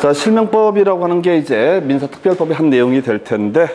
자, 실명법이라고 하는 게 이제 민사특별법의 한 내용이 될 텐데,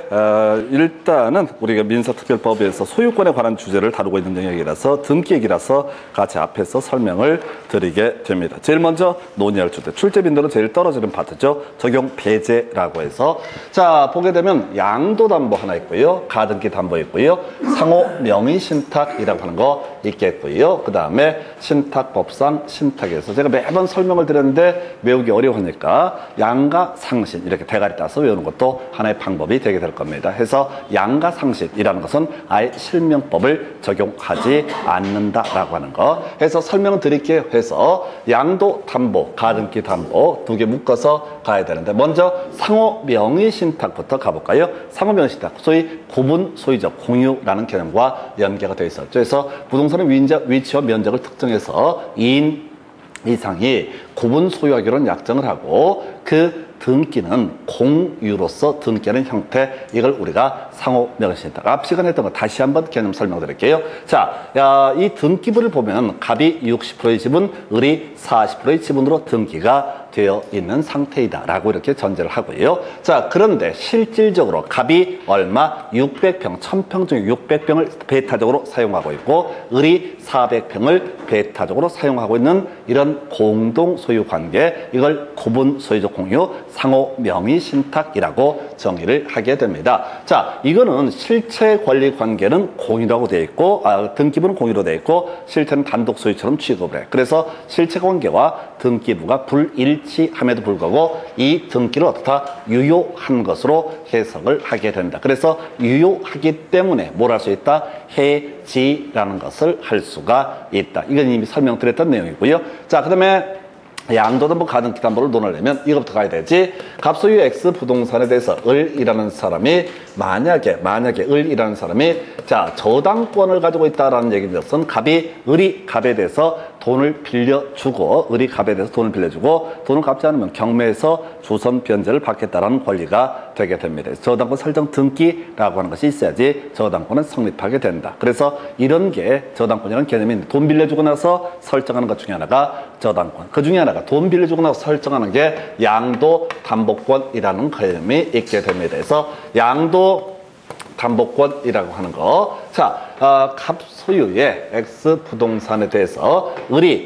일단은 우리가 민사특별법에서 소유권에 관한 주제를 다루고 있는 영역이라서 등기 얘기라서 같이 앞에서 설명을 드리게 됩니다. 제일 먼저 논의할 주제, 출제 빈도는 제일 떨어지는 파트죠. 적용 배제라고 해서, 자, 보게 되면 양도담보 하나 있고요, 가등기 담보 있고요, 상호 명의신탁이라고 하는 거 있겠고요. 그 다음에 신탁법상 신탁에서 제가 매번 설명을 드렸는데 외우기 어려우니까 양가상신 이렇게 대가리 따서 외우는 것도 하나의 방법이 되게 될 겁니다. 해서 양가상신이라는 것은 아예 실명법을 적용하지 않는다라고 하는 거 해서 설명을 드릴게요. 해서 양도담보, 가등기 담보 두 개 묶어서 가야 되는데 먼저 상호 명의신탁부터 가볼까요? 상호 명의신탁, 소위 구분 소유적 공유라는 개념과 연계가 되어 있었죠. 그래서 부동산의 위치와 면적을 특정해서 2인 이상이 구분 소유하기로는 약정을 하고 그 등기는 공유로서 등기하는 형태, 이걸 우리가 상호 명의신탁. 앞 시간에 했던 거 다시 한번 개념 설명드릴게요. 자, 이 등기부를 보면 갑이 60%의 지분, 을이 40%의 지분으로 등기가 되어 있는 상태이다 라고 이렇게 전제를 하고요. 자, 그런데 실질적으로 갑이 얼마? 600평, 1000평 중에 600평을 배타적으로 사용하고 있고 을이 400평을 배타적으로 사용하고 있는 이런 공동 소유 관계, 이걸 구분 소유적 공유, 상호 명의신탁이라고 정의를 하게 됩니다. 자, 이거는 실체 권리 관계는 공유라고 되어 있고, 등기부는 공유로 되어 있고, 실체는 단독 소유처럼 취급을 해. 그래서 실체 관계와 등기부가 불일치함에도 불구하고 이 등기를 어떻다? 유효한 것으로 해석을 하게 된다. 그래서 유효하기 때문에 뭘 할 수 있다? 해지라는 것을 할 수가 있다. 이건 이미 설명드렸던 내용이고요. 자, 그 다음에 양도담보, 가등기 담보를 논하려면 이것부터 가야 되지. 갑소유 X 부동산에 대해서 을이라는 사람이 만약에 을이라는 사람이 자, 저당권을 가지고 있다라는 얘기인 것은 을이 갑에 대해서 돈을 빌려주고, 을이 갑에 대해서 돈을 빌려주고 돈을 갚지 않으면 경매에서 주선 변제를 받겠다라는 권리가 되게 됩니다. 저당권 설정 등기라고 하는 것이 있어야지 저당권은 성립하게 된다. 그래서 이런 게 저당권이라는 개념인데, 돈 빌려주고 나서 설정하는 것 중에 하나가 저당권, 그 중에 하나가 돈 빌려주고 나서 설정하는 게 양도담보권이라는 개념이 있게 됩니다. 그래서 양도담보권이라고 하는 거, 자, 갑소유의 X 부동산에 대해서 을이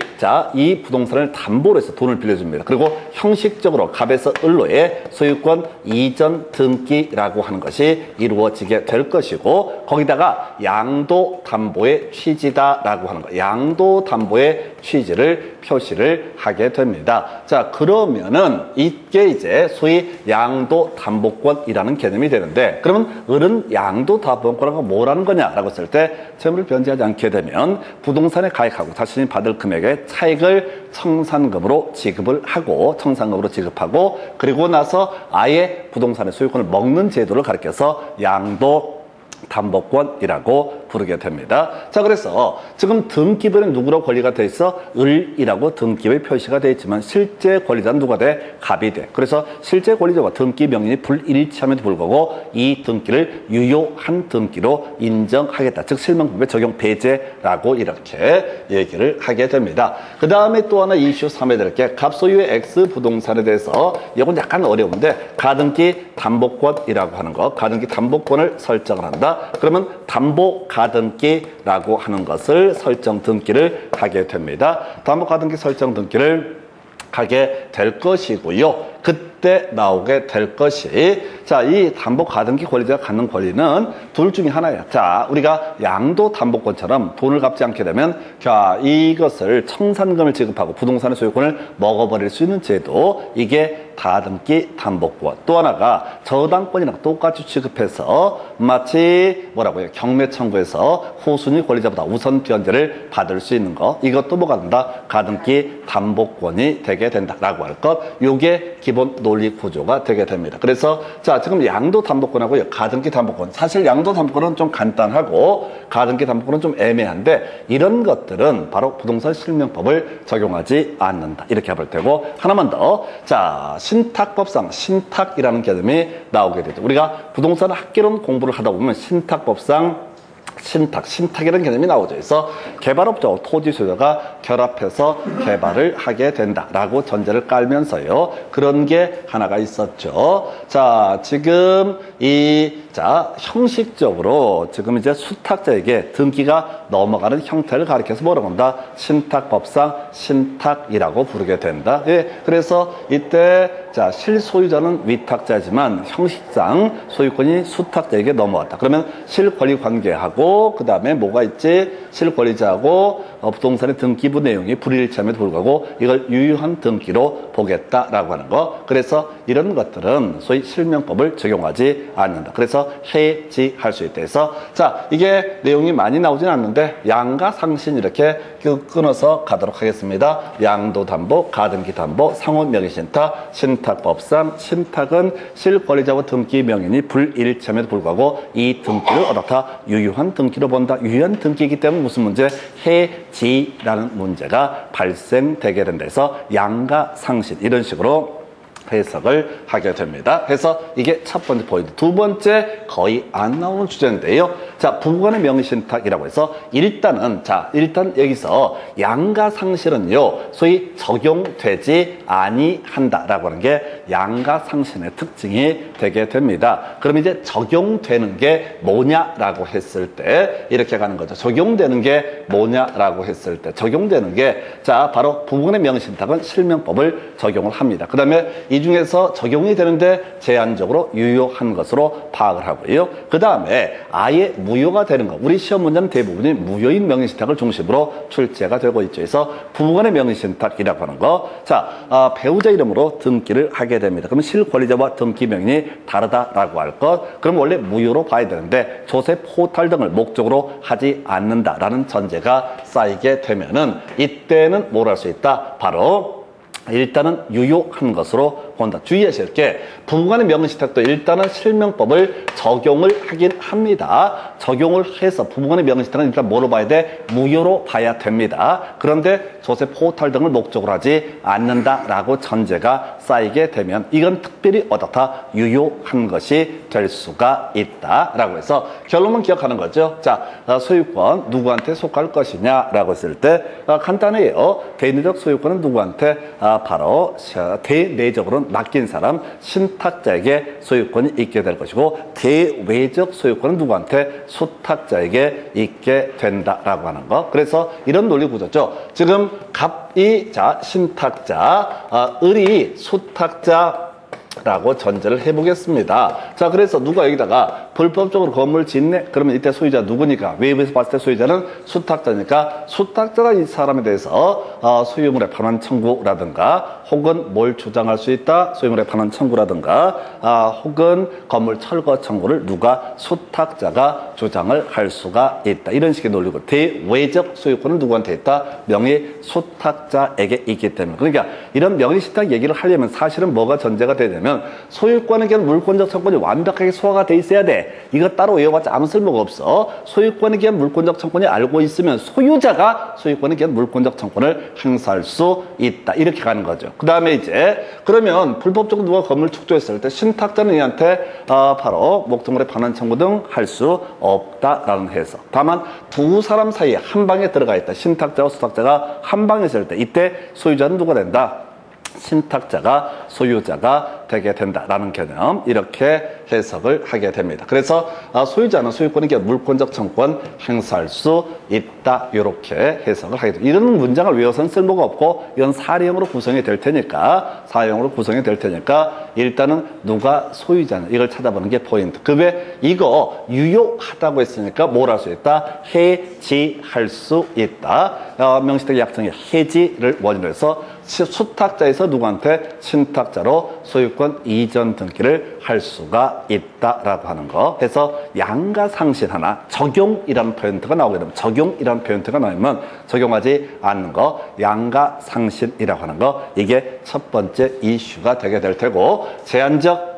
이 부동산을 담보로 해서 돈을 빌려줍니다. 그리고 형식적으로 갑에서 을로의 소유권 이전 등기라고 하는 것이 이루어지게 될 것이고, 거기다가 양도담보의 취지다라고 하는 거, 양도담보의 취지를 표시를 하게 됩니다. 자, 그러면은 이게 이제 소위 양도담보권이라는 개념이 되는데, 그러면 을은 양도담보권하고 뭐라는 거냐라고 했을 때 채무를 변제하지 않게 되면 부동산에 가액하고 자신이 받을 금액의 차익을 청산금으로 지급하고 그리고 나서 아예 부동산의 소유권을 먹는 제도를 가리켜서 양도담보권이라고 부르게 됩니다. 자, 그래서 지금 등기부에는 누구로 권리가 돼 있어? 을이라고 등기부에 표시가 되어 있지만 실제 권리자는 누가 돼? 갑이 돼. 그래서 실제 권리자와 등기 명인이 불일치함에도 불구하고 이 등기를 유효한 등기로 인정하겠다. 즉 실명법에 적용 배제라고 이렇게 얘기를 하게 됩니다. 그 다음에 또 하나 이슈 3에 될 게 갑소유의 X 부동산에 대해서, 이건 약간 어려운데 가등기 담보권이라고 하는 거, 가등기 담보권을 설정을 한다. 그러면 담보 가등기라고 하는 것을 설정 등기를 하게 됩니다. 담보 가등기 설정 등기를 하게 될 것이고요. 그때 나오게 될 것이, 자, 이 담보 가등기 권리자가 갖는 권리는 둘 중에 하나예요. 자, 우리가 양도담보권처럼 돈을 갚지 않게 되면 자, 이것을 청산금을 지급하고 부동산의 소유권을 먹어버릴 수 있는 제도, 이게 가등기 담보권. 또 하나가 저당권이랑 똑같이 취급해서 마치 뭐라고요? 경매 청구에서 후순위 권리자보다 우선 변제를 받을 수 있는 거, 이것도 뭐가 된다? 가등기 담보권이 되게 된다라고 할 것. 요게 기본 논리 구조가 되게 됩니다. 그래서 자, 지금 양도담보권하고 가등기 담보권, 사실 양도담보권은 좀 간단하고 가등기 담보권은 좀 애매한데, 이런 것들은 바로 부동산 실명법을 적용하지 않는다, 이렇게 해볼 테고, 하나만 더, 자, 신탁법상 신탁이라는 개념이 나오게 되죠. 우리가 부동산 학개론 공부를 하다 보면 신탁법상 신탁이라는 개념이 나오죠. 그래서 개발업자와 토지 소유자가 결합해서 개발을 하게 된다라고 전제를 깔면서요. 그런 게 하나가 있었죠. 자, 지금 형식적으로 지금 이제 수탁자에게 등기가 넘어가는 형태를 가리켜서 뭐라고 한다? 신탁법상 신탁이라고 부르게 된다. 예, 그래서 이때 실소유자는 위탁자지만 형식상 소유권이 수탁자에게 넘어왔다. 그러면 실권리 관계하고 그 다음에 뭐가 있지? 실권리자하고 부동산의 등기부 내용이 불일치함에도 불구하고 이걸 유효한 등기로 보겠다라고 하는 거. 그래서 이런 것들은 소위 실명법을 적용하지 않는다. 그래서 해지할 수 있다 해서 이게 내용이 많이 나오진 않는데 양가 상신 이렇게 끊어서 가도록 하겠습니다. 양도담보, 가등기담보, 상호명의신탁, 신탁법상 신탁은 실권리자와 등기 명인이 불일치함에도 불구하고 이 등기를 어떻다? 유효한 등기로 본다. 유효한 등기이기 때문에 무슨 문제? 해지라는 문제가 발생되게 된다 해서 양가 상신 이런 식으로 해석을 하게 됩니다. 그래서 이게 첫 번째 포인트. 두 번째 거의 안 나오는 주제인데요. 부부간의 명의신탁이라고 해서 일단 여기서 양가상실은요 소위 적용되지 아니한다라고 하는 게 양가상신의 특징이 되게 됩니다. 그럼 이제 적용되는 게 뭐냐라고 했을 때 이렇게 가는 거죠. 적용되는 게 뭐냐라고 했을 때 적용되는 게 바로 부부간의 명의신탁은 실명법을 적용을 합니다. 그 다음에 이 중에서 적용이 되는데 제한적으로 유효한 것으로 파악을 하고요. 그 다음에 아예 무효가 되는 것. 우리 시험 문제는 대부분이 무효인 명의신탁을 중심으로 출제가 되고 있죠. 그래서 부부간의 명의신탁이라고 하는 거. 배우자 이름으로 등기를 하게 됩니다. 그러면 실권리자와 등기 명인이 다르다라고 할 것. 그럼 원래 무효로 봐야 되는데 조세 포탈 등을 목적으로 하지 않는다라는 전제가 쌓이게 되면은 이때는 뭘 할 수 있다? 바로 일단은 유효한 것으로 본다. 주의하실 게 부부간의 명의신탁도 일단은 실명법을 적용을 하긴 합니다. 적용을 해서 부부간의 명의신탁은 일단 뭐로 봐야 돼? 무효로 봐야 됩니다. 그런데 조세 포탈 등을 목적으로 하지 않는다라고 전제가 쌓이게 되면 이건 특별히 어떻다? 유효한 것이 될 수가 있다라고 해서 결론만 기억하는 거죠. 소유권 누구한테 속할 것이냐라고 했을 때 간단해요. 대내적 소유권은 누구한테? 바로 대내적으로는 맡긴 사람 신탁자에게 소유권이 있게 될 것이고 대외적 소유권은 누구한테? 수탁자에게 있게 된다라고 하는 거. 그래서 이런 논리 구조죠. 지금 갑이 신탁자, 을이 수탁자라고 전제를 해보겠습니다. 그래서 누가 여기다가 불법적으로 건물을 짓네? 그러면 이때 소유자 누구니까? 외부에서 봤을 때 소유자는 수탁자니까 수탁자가 이 사람에 대해서 소유물의 반환 청구라든가 혹은 뭘 주장할 수 있다? 소유물의 반환 청구라든가 혹은 건물 철거 청구를 누가? 수탁자가 주장을 할 수가 있다. 이런 식의 논리고 대외적 소유권은 누구한테 있다? 명의 수탁자에게 있기 때문에. 그러니까 이런 명의신탁 얘기를 하려면 사실은 뭐가 전제가 되냐면 소유권에 대한 물권적 청구권이 완벽하게 소화가 돼 있어야 돼. 이거 따로 외워봤자 아무 쓸모가 없어. 소유권에 대한 물권적 청구권이 알고 있으면 소유자가 소유권에 대한 물권적 청구권을 행사할 수 있다. 이렇게 가는 거죠. 그 다음에 이제 그러면 불법적으로 누가 건물 축조했을 때 신탁자는 이한테 바로 목적물의 반환 청구 등 할 수 없다라는 해석. 다만 두 사람 사이에 한 방에 들어가 있다. 신탁자와 수탁자가 한 방에 있을 때 이때 소유자는 누가 된다? 신탁자가 소유자가 되게 된다라는 개념 이렇게 해석을 하게 됩니다. 그래서 소유자는 소유권에게 물권적 청구권 행사할 수 있다 이렇게 해석을 하게 됩니다. 이런 문장을 외워서는 쓸모가 없고 이건 사례형으로 구성이 될 테니까 일단은 누가 소유자는 이걸 찾아보는 게 포인트. 그 외에 이거 유효하다고 했으니까 뭘 할 수 있다? 해지할 수 있다. 명시적 약정의 해지를 원인으로 해서 수탁자에서 누구한테? 신탁자로 소유권 이전 등기를 할 수가 있다라고 하는 거. 해서 양가상신 하나 적용이라는 표현트가 나오게 되면 적용이라는 표현트가 나오면 적용하지 않는 거 양가상신이라고 하는 거 이게 첫 번째 이슈가 되게 될 테고 제한적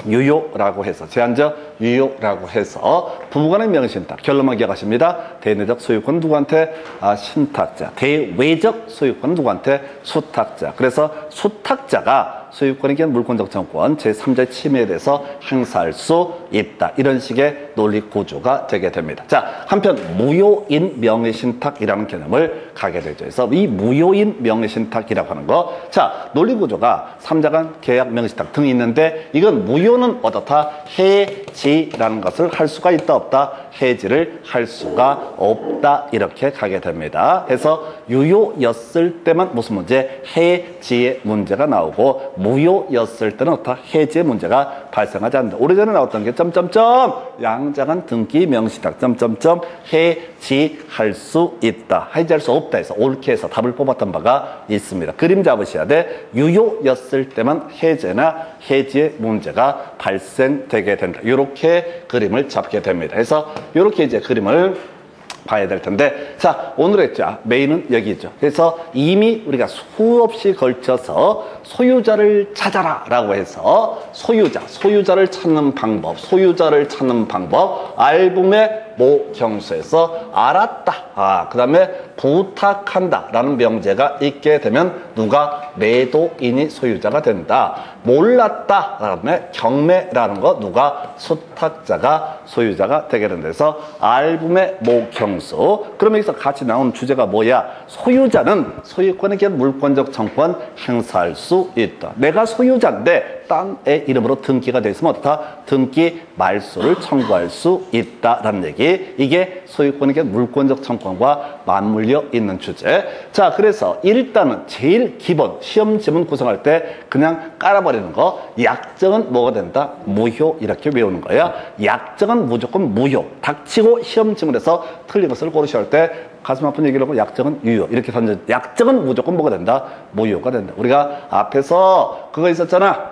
유효라고 해서 제한적 유효라고 해서 부부간의 명의신탁 결론만 기억하십니다. 대내적 소유권 누구한테? 신탁자. 대외적 소유권 누구한테? 수탁자. 그래서 수탁자가 소유권에 대한 물권적 정권 제3자의 침해에 대해서 행사할 수 있다. 이런 식의 논리 구조가 되게 됩니다. 자, 한편 무효인 명의신탁이라는 개념을 가게 되죠. 그래서 이 무효인 명의신탁이라고 하는 거, 자, 논리 구조가 3자 간 계약 명의신탁 등이 있는데 이건 무효는 어떻다? 해지라는 것을 할 수가 있다 없다? 해지를 할 수가 없다. 이렇게 가게 됩니다. 그래서 유효였을 때만 무슨 문제? 해지의 문제가 나오고 무효였을 때는 어떻다? 해지의 문제가 발생하지 않는다. 오래전에 나왔던 게 점점점 양자간 등기 명의신탁 점점점 해지할 수 있다. 해지할 수 없다 해서 옳게 해서 답을 뽑았던 바가 있습니다. 그림 잡으셔야 돼. 유효였을 때만 해제나 해지의 문제가 발생되게 된다. 이렇게 그림을 잡게 됩니다. 그래서 이렇게 이제 그림을 봐야 될 텐데, 자, 오늘 했죠. 메인은 여기 있죠. 그래서 이미 우리가 수없이 걸쳐서 소유자를 찾아라 라고 해서 소유자를 찾는 방법, 알붐의 모경수에서 알았다. 그 다음에 부탁한다 라는 명제가 있게 되면 누가? 매도인이 소유자가 된다. 몰랐다. 그다음에 경매라는 거 누가? 수탁자가 소유자가 되게 된다. 그래서 알붐의 모경수. 그러면 여기서 같이 나오는 주제가 뭐야? 소유자는 소유권에 대한 물권적 정권 행사할 수 있다. 내가 소유자인데 딴의 이름으로 등기가 돼 있으면 어떻다? 등기 말소를 청구할 수 있다라는 얘기. 이게 소유권에 대한 물권적 정권과 맞물려 있는 주제. 자, 그래서 일단은 제일 기본 시험 지문 구성할 때 그냥 깔아버리는 거. 약정은 뭐가 된다? 무효. 이렇게 외우는 거야. 약정은 무조건 무효. 닥치고 시험 지문에서 틀린 것을 고르셔야 할 때 가슴 아픈 얘기를 하고 약정은 유효. 이렇게 던져. 약정은 무조건 뭐가 된다? 무효가 된다. 우리가 앞에서 그거 있었잖아.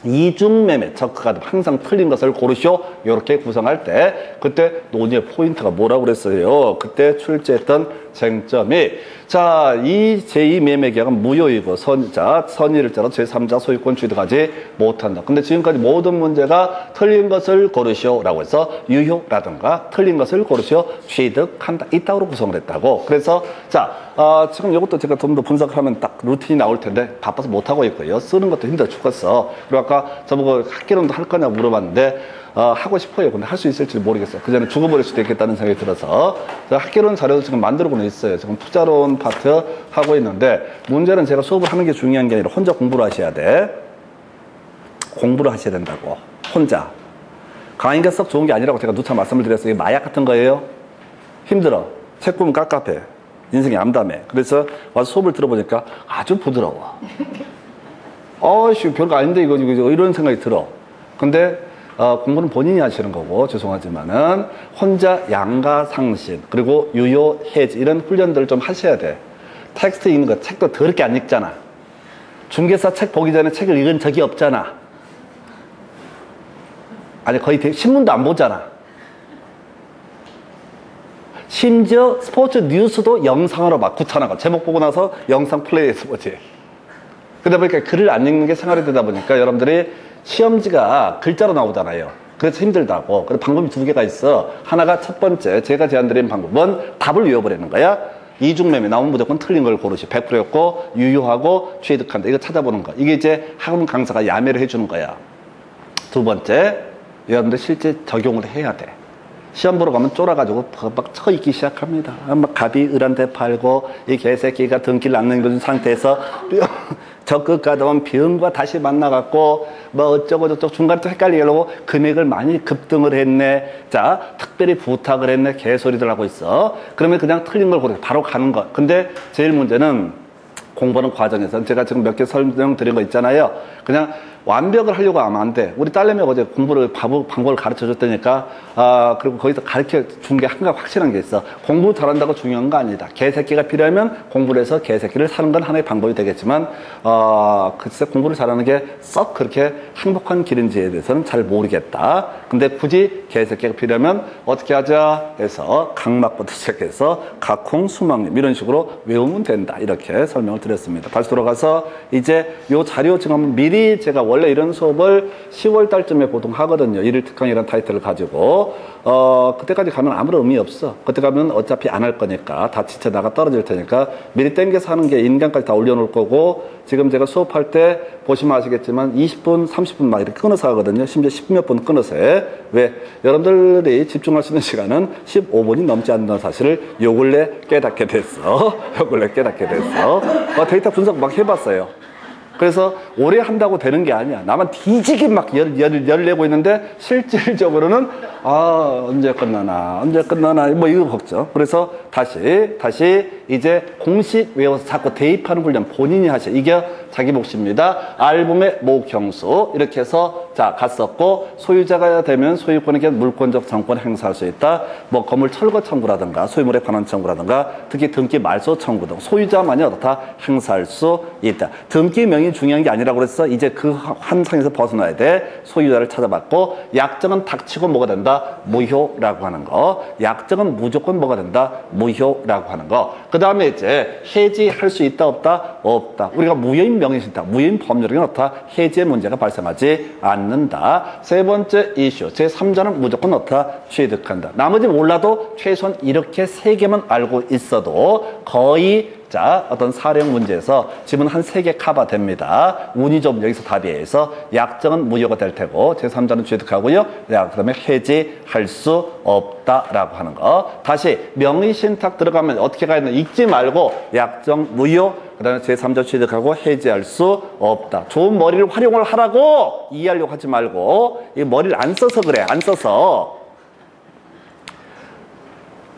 이중매매 척크가 항상 틀린 것을 고르시오. 이렇게 구성할 때 그때 논의의 포인트가 뭐라고 그랬어요? 그때 출제했던 쟁점이, 자, 이 제2매매계약은 무효이고 선의를 따라 제3자 소유권 취득하지 못한다. 근데 지금까지 모든 문제가 틀린 것을 고르시오 라고 해서 유효라든가 틀린 것을 고르시오 취득한다. 이따구로 구성을 했다고. 그래서 자, 지금 이것도 제가 좀 더 분석하면 딱 루틴이 나올 텐데 바빠서 못하고 있고요. 쓰는 것도 힘들어 죽겠어. 그리고 아까 저보고 학개론도 할 거냐고 물어봤는데 하고 싶어요. 근데 할 수 있을지 모르겠어요. 그 전에 죽어버릴 수도 있겠다는 생각이 들어서 학개론 자료도 지금 만들고는 있어요. 지금 투자론 파트 하고 있는데 문제는 제가 수업을 하는 게 중요한 게 아니라 혼자 공부를 하셔야 돼. 공부를 하셔야 된다고. 혼자. 강의가 썩 좋은 게 아니라고 제가 누차 말씀을 드렸어요. 이게 마약 같은 거예요. 힘들어. 책 보면 깝깝해. 인생이 암담해. 그래서 와서 수업을 들어보니까 아주 부드러워. 별거 아닌데 이거 이런 생각이 들어. 근데 공부는 본인이 하시는 거고 죄송하지만은 혼자 양가상신 그리고 유효 해지 이런 훈련들을 좀 하셔야 돼. 텍스트 읽는 거 책도 더럽게 안 읽잖아. 중개사 책 보기 전에 책을 읽은 적이 없잖아. 아니 거의 신문도 안 보잖아. 심지어 스포츠 뉴스도 영상으로 막 구차나가 제목 보고 나서 영상 플레이해서 보지. 그러다 보니까 글을 안 읽는 게 생활이 되다 보니까 여러분들이 시험지가 글자로 나오잖아요. 그래서 힘들다고. 그래서 방법이 두 개가 있어. 하나가 첫 번째 제가 제안드린 방법은 답을 외워버리는 거야. 이중매매 나오면 무조건 틀린 걸 고르시. 100%였고 유효하고 취득한다. 이거 찾아보는 거. 이게 이제 학원 강사가 야매를 해주는 거야. 두 번째, 여러분들 실제 적용을 해야 돼. 시험 보러 가면 쫄아가지고 막 처있기 시작합니다. 막 갑이 을한테 팔고 이 개새끼가 등기를 안 넘겨준 상태에서 적극 가다 보면 병과 다시 만나갖고 뭐 어쩌고 저쩌고 중간에 또 헷갈리게 하려고 금액을 많이 급등을 했네. 자, 특별히 부탁을 했네. 개소리들 하고 있어. 그러면 그냥 틀린 걸 고르고 바로 가는 거. 근데 제일 문제는 공부하는 과정에서 제가 지금 몇 개 설명드린 거 있잖아요. 그냥 완벽을 하려고 하면 안 돼. 우리 딸내미 어제 방법을 가르쳐 줬다니까. 그리고 거기서 가르쳐 준 게 한 가지 확실한 게 있어. 공부 잘한다고 중요한 거 아니다. 개새끼가 필요하면 공부를 해서 개새끼를 사는 건 하나의 방법이 되겠지만, 글쎄 공부를 잘하는 게 썩 그렇게 행복한 길인지에 대해서는 잘 모르겠다. 근데 굳이 개새끼가 필요하면 어떻게 하자 해서 각막부터 시작해서 각홍, 수막림 이런 식으로 외우면 된다. 이렇게 설명을 드립니다. 드렸습니다. 다시 돌아가서 이제 요 자료 지금 미리 제가 원래 이런 수업을 10월 달쯤에 보통 하거든요. 일일 특강이라는 타이틀을 가지고 그때까지 가면 아무런 의미 없어. 그때 가면 어차피 안 할 거니까 다 지쳐 나가 떨어질 테니까 미리 땡겨서 하는 게 인간까지 다 올려놓을 거고 지금 제가 수업할 때 보시면 아시겠지만 20분, 30분 막 이렇게 끊어서 하거든요. 심지어 10몇 분 끊어서 해. 왜? 여러분들이 집중할 수 있는 시간은 15분이 넘지 않는다는 사실을 요 근래 깨닫게 됐어. 요 근래 깨닫게 됐어. 데이터 분석 막 해봤어요. 그래서 오래 한다고 되는 게 아니야. 나만 뒤지게 막 열 내고 있는데 실질적으로는 언제 끝나나 뭐 이거 걱정. 그래서 다시 이제 공식 외워서 자꾸 대입하는 훈련 본인이 하셔. 이게 자기 몫입니다. 알붐의 목형수 이렇게 해서 자 갔었고 소유자가 되면 소유권에게 물권적 정권을 행사할 수 있다. 뭐 건물 철거 청구라든가 소유물에 관한 청구라든가 특히 등기 말소 청구 등 소유자만이 어떻다 행사할 수 있다. 등기 명이 중요한 게 아니라고 그래서 이제 그 환상에서 벗어나야 돼. 소유자를 찾아봤고 약정은 닥치고 뭐가 된다? 무효라고 하는 거. 약정은 무조건 뭐가 된다? 무효라고 하는 거. 그 다음에 이제 해지할 수 있다 없다? 없다. 우리가 무효인 명의신탁, 무효인 법률은 어떻다? 해지의 문제가 발생하지 않는다. 세 번째 이슈, 제3자는 무조건 어떻다? 취득한다. 나머지 몰라도 최소한 이렇게 세 개만 알고 있어도 거의 자, 어떤 사령 문제에서 지문 한 3개 커버됩니다. 운이 좀 여기서 답이에서 약정은 무효가 될 테고 제3자는 취득하고요. 그 다음에 해지할 수 없다라고 하는 거. 다시 명의신탁 들어가면 어떻게 가야 되나 읽지 말고 약정 무효 그 다음에 제3자 취득하고 해지할 수 없다. 좋은 머리를 활용을 하라고 이해하려고 하지 말고 이 머리를 안 써서 그래. 안 써서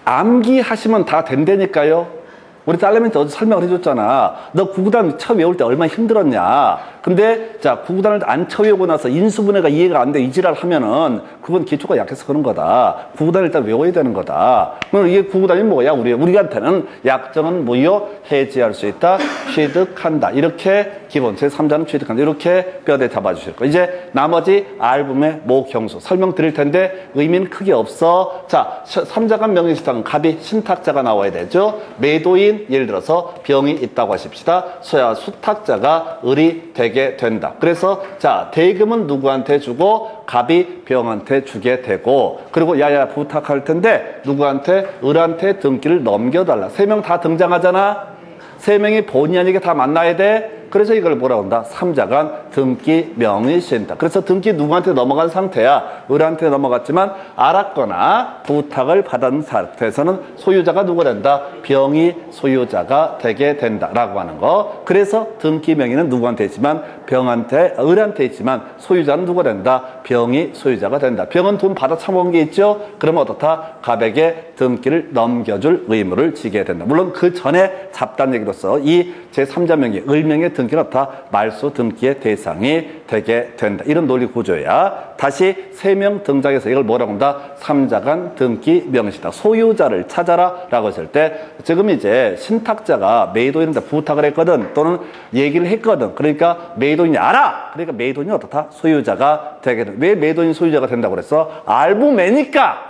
암기하시면 다 된다니까요. 우리 딸내미한테 어제 설명을 해줬잖아. 너 구구단 처음 외울 때 얼마나 힘들었냐. 근데 자 구구단을 안 쳐외우고 나서 인수분해가 이해가 안 돼 이지랄 하면은 그건 기초가 약해서 그런 거다. 구구단을 일단 외워야 되는 거다. 그럼 이게 구구단이 뭐야? 우리한테는 약정은 무효 해지할 수 있다. 취득한다. 이렇게 기본 제3자는 취득한다. 이렇게 뼈대 잡아주실 거예요. 이제 나머지 알붐의 목형수 설명드릴 텐데 의미는 크게 없어. 자 3자간 명의신탁은 갑이 신탁자가 나와야 되죠. 매도인 예를 들어서 병이 있다고 하십시다. 소야 수탁자가 을이 되게 된다. 그래서 자 대금은 누구한테 주고 갑이 병한테 주게 되고 그리고 야야 부탁할 텐데 누구한테 을한테 등기를 넘겨달라. 3명 다 등장하잖아. 3명이 본의 아니게 다 만나야 돼. 그래서 이걸 뭐라고 한다? 3자간 등기 명의신탁. 그래서 등기 누구한테 넘어간 상태야? 을한테 넘어갔지만 알았거나 부탁을 받은 상태에서는 소유자가 누가 된다? 병이 소유자가 되게 된다라고 하는 거. 그래서 등기 명의는 누구한테 있지만 을한테 있지만 소유자는 누가 된다? 병이 소유자가 된다. 병은 돈 받아 처먹은 게 있죠? 그러면 어떻다? 갑에게 등기를 넘겨줄 의무를 지게 된다. 물론 그 전에 잡단 얘기로서 이 제3자 명의 을명의 등기는 어떻다? 말소 등기의 대상이 되게 된다. 이런 논리 구조야. 다시 3명 등장해서 이걸 뭐라고 한다? 3자간 등기 명의신탁. 소유자를 찾아라 라고 했을 때 지금 이제 신탁자가 매도인한테 부탁을 했거든. 또는 얘기를 했거든. 그러니까 매도인이 알아. 그러니까 매도인이 어떻다? 소유자가 되게 된다. 왜 매도인이 소유자가 된다고 그랬어? 알부매니까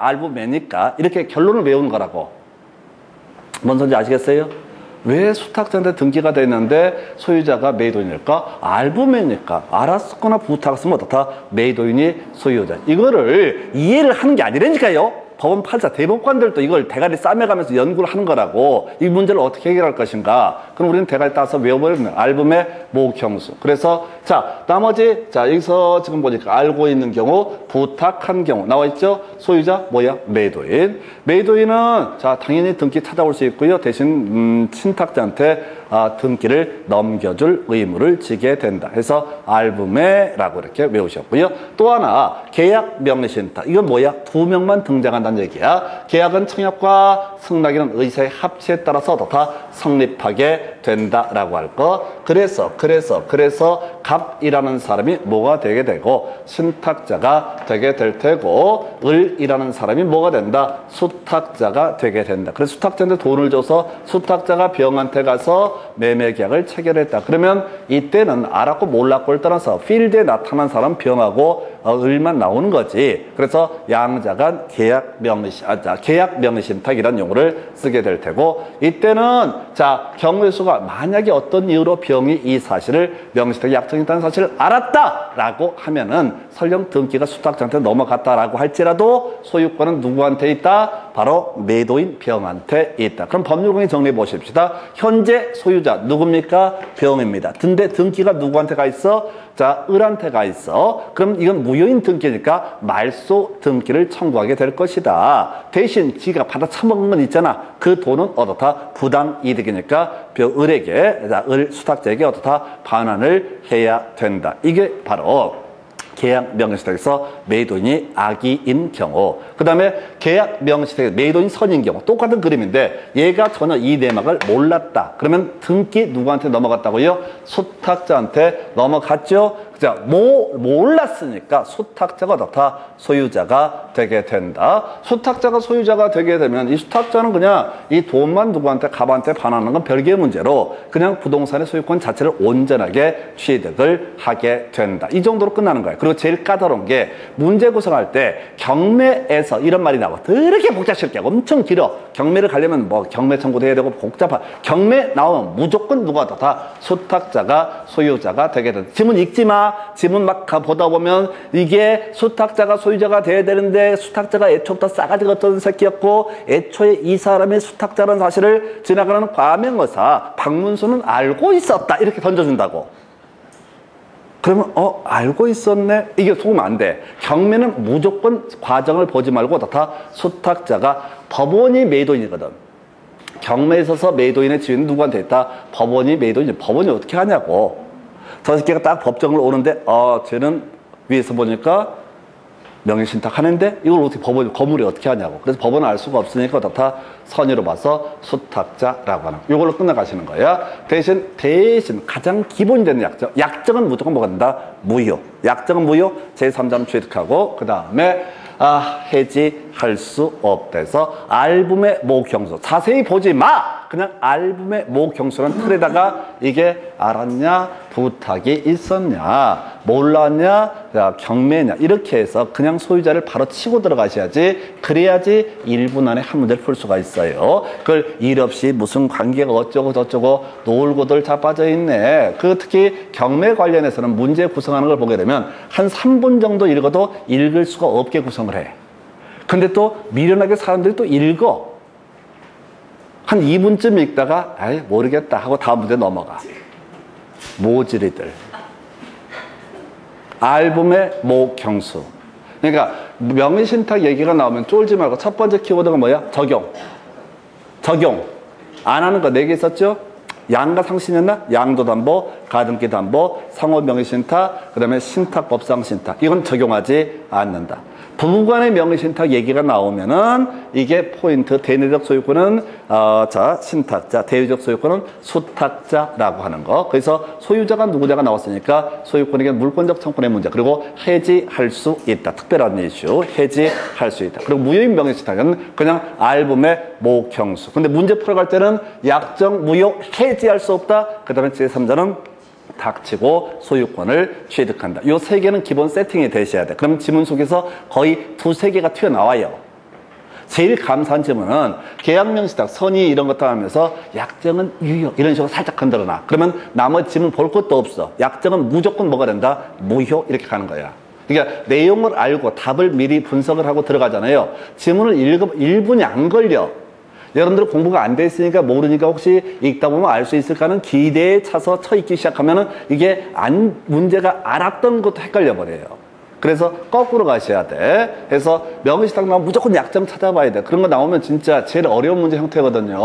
이렇게 결론을 외우는 거라고. 뭔 소리인지 아시겠어요? 왜 수탁자한테 등기가 됐는데 소유자가 매도인일까? 알부매니까. 알았거나 부탁했으면 어떻다? 매도인이 소유자. 이거를 이해를 하는 게 아니라니까요. 법원 판사, 대법관들도 이걸 대가리 싸매가면서 연구를 하는 거라고. 이 문제를 어떻게 해결할 것인가. 그럼 우리는 대가리 따서 외워버리는 알붐의 목형수. 그래서 자 나머지 자 여기서 지금 보니까 알고 있는 경우 부탁한 경우 나와 있죠. 소유자 뭐야? 매도인. 매도인은 자 당연히 등기 찾아올 수 있고요. 대신 신탁자한테 등기를 넘겨줄 의무를 지게 된다. 해서 알붐의라고 이렇게 외우셨고요. 또 하나 계약 명의신탁. 이건 뭐야? 2명만 등장한다는 얘기야. 계약은 청약과 승낙이라는 의사의 합치에 따라서 다 성립하게 된다라고 할 거. 그래서 갑이라는 사람이 뭐가 되게 되고 신탁자가 되게 될 테고 을이라는 사람이 뭐가 된다? 수탁자가 되게 된다. 그래서 수탁자한테 돈을 줘서 수탁자가 병한테 가서 매매 계약을 체결했다. 그러면 이때는 알았고 몰랐고를 떠나서 필드에 나타난 사람 병하고 을만 나오는 거지. 그래서 양자간 계약 명의신탁이라는 용어를 쓰게 될 테고 이때는 자 경우의 수가 교수가 만약에 어떤 이유로 병이 이 사실을 명시되게 약정이 있다는 사실을 알았다라고 하면은 설령 등기가 수탁자한테 넘어갔다라고 할지라도 소유권은 누구한테 있다? 바로 매도인 병한테 있다. 그럼 법률공인 정리해 보십시다. 현재 소유자 누굽니까? 병입니다. 근데 등기가 누구한테 가 있어? 자, 을한테 가 있어. 그럼 이건 무효인 등기니까 말소 등기를 청구하게 될 것이다. 대신 지가 받아 처먹은 건 있잖아. 그 돈은 어떻다? 부당이득이니까 을에게, 을 수탁자에게 어떻다? 반환을 해야 된다. 이게 바로 계약 명시택에서 매도인이 악의인 경우, 그 다음에 계약 명시택에서 매도인 선인 경우 똑같은 그림인데 얘가 전혀 이 내막을 몰랐다. 그러면 등기 누구한테 넘어갔다고요? 수탁자한테 넘어갔죠. 자, 몰랐으니까 수탁자가 어떻다? 소유자가 되게 된다. 수탁자가 소유자가 되게 되면 이 수탁자는 그냥 이 돈만 누구한테 갑한테 반환하는 건 별개의 문제로 그냥 부동산의 소유권 자체를 온전하게 취득을 하게 된다. 이 정도로 끝나는 거예요. 그리고 제일 까다로운 게 문제 구성할 때 경매에서 이런 말이 나와. 되게 복잡스럽게 엄청 길어. 경매를 가려면 뭐 경매 청구도 해야 되고 복잡한. 경매 나오면 무조건 누가 다 수탁자가 소유자가 되게 된다. 지문 읽지 마. 지문 막 보다 보면 이게 수탁자가 소유자가 돼야 되는데 수탁자가 애초부터 싸가지 없던 새끼였고 애초에 이 사람이 수탁자라는 사실을 지나가는 과명의사 박문수는 알고 있었다. 이렇게 던져준다고. 그러면 알고 있었네? 이게 속으면 안 돼. 경매는 무조건 과정을 보지 말고 다 수탁자가 법원이 매도인이거든. 경매에 있어서 매도인의 지위는 누구한테 있다? 법원이 매도인이. 법원이 어떻게 하냐고. 저 새끼가 딱 법정을 오는데 쟤는 위에서 보니까 명예신탁 하는데 이걸 어떻게 거물이 어떻게 하냐고. 그래서 법원은 알 수가 없으니까 다 선의로 봐서 수탁자라고 하는 이걸로 끝나가시는 거야. 대신 가장 기본적인 약정은 무조건 뭐가 된다? 무효. 약정은 무효. 제3자는 취득하고 그 다음에 해지할 수 없대서 알붐의 모경수. 자세히 보지 마. 그냥 알붐의 모경수라는 틀에다가 이게 알았냐, 부탁이 있었냐, 몰랐냐, 경매냐 이렇게 해서 그냥 소유자를 바로 치고 들어가셔야지. 그래야지 1분 안에 한 문제를 풀 수가 있어요. 그걸 일 없이 무슨 관계가 어쩌고 저쩌고 놀고들 자빠져 있네. 그 특히 경매 관련해서는 문제 구성하는 걸 보게 되면 한 3분 정도 읽어도 읽을 수가 없게 구성을 해. 근데 또 미련하게 사람들이 또 읽어. 한 2분쯤 읽다가 아이 모르겠다 하고 다음 문제 넘어가. 모질이들. 알붐의 모경수. 그러니까 명의신탁 얘기가 나오면 쫄지 말고 첫 번째 키워드가 뭐야? 적용. 안 하는 거 4개 있었죠? 양가 상신이었나? 양도담보, 가등기담보, 상호명의신탁, 그 다음에 신탁법상신탁. 이건 적용하지 않는다. 부부간의 명의신탁 얘기가 나오면은 이게 포인트. 대내적 소유권은 신탁자, 대유적 소유권은 수탁자라고 하는 거. 그래서 소유자가 누구냐가 나왔으니까 소유권에게 물권적 청구의 문제. 그리고 해지할 수 있다. 특별한 이슈. 해지할 수 있다. 그리고 무효인 명의신탁은 그냥 알붐의 모경수. 근데 문제 풀어갈 때는 약정, 무효, 해지할 수 없다. 그 다음에 제3자는 닥치고 소유권을 취득한다. 요 3개는 기본 세팅이 되셔야 돼. 그럼 지문 속에서 거의 2-3개가 튀어나와요. 제일 감사한 지문은 계약명시탁, 선의 이런 것도 하면서 약정은 유효 이런 식으로 살짝 건드려놔. 그러면 나머지 지문 볼 것도 없어. 약정은 무조건 뭐가 된다? 무효 이렇게 가는 거야. 그러니까 내용을 알고 답을 미리 분석을 하고 들어가잖아요. 지문을 읽으면 1분이 안 걸려. 여러분들 공부가 안 돼 있으니까 모르니까 혹시 읽다 보면 알 수 있을까 하는 기대에 차서 쳐있기 시작하면은 이게 문제가 알았던 것도 헷갈려 버려요. 그래서 거꾸로 가셔야 돼. 그래서 명의신탁 나오면 무조건 약정 찾아봐야 돼. 그런 거 나오면 진짜 제일 어려운 문제 형태거든요.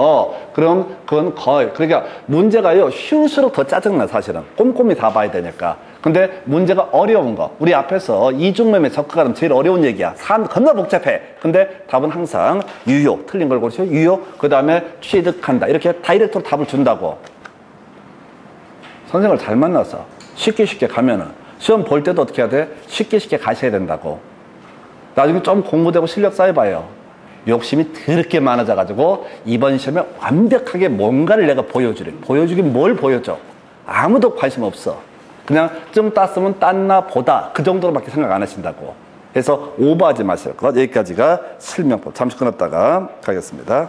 그럼 그건 거의, 그러니까 문제가요, 쉬울수록 더 짜증나, 사실은. 꼼꼼히 다 봐야 되니까. 근데 문제가 어려운 거. 우리 앞에서 이중매매 적합하면 제일 어려운 얘기야. 겁나 복잡해. 근데 답은 항상 유효. 틀린 걸 고르시오. 유효. 그 다음에 취득한다. 이렇게 다이렉트로 답을 준다고. 선생을 잘 만나서 쉽게 가면은 시험 볼 때도 어떻게 해야 돼? 쉽게 가셔야 된다고. 나중에 좀 공부되고 실력 쌓여봐요. 욕심이 더럽게 많아져가지고 이번 시험에 완벽하게 뭔가를 내가 보여주래. 보여주긴 뭘 보여줘? 아무도 관심 없어. 그냥 좀 땄으면 땄나 보다. 그 정도로밖에 생각 안 하신다고. 그래서 오버하지 마세요. 여기까지가 실명법. 잠시 끊었다가 가겠습니다.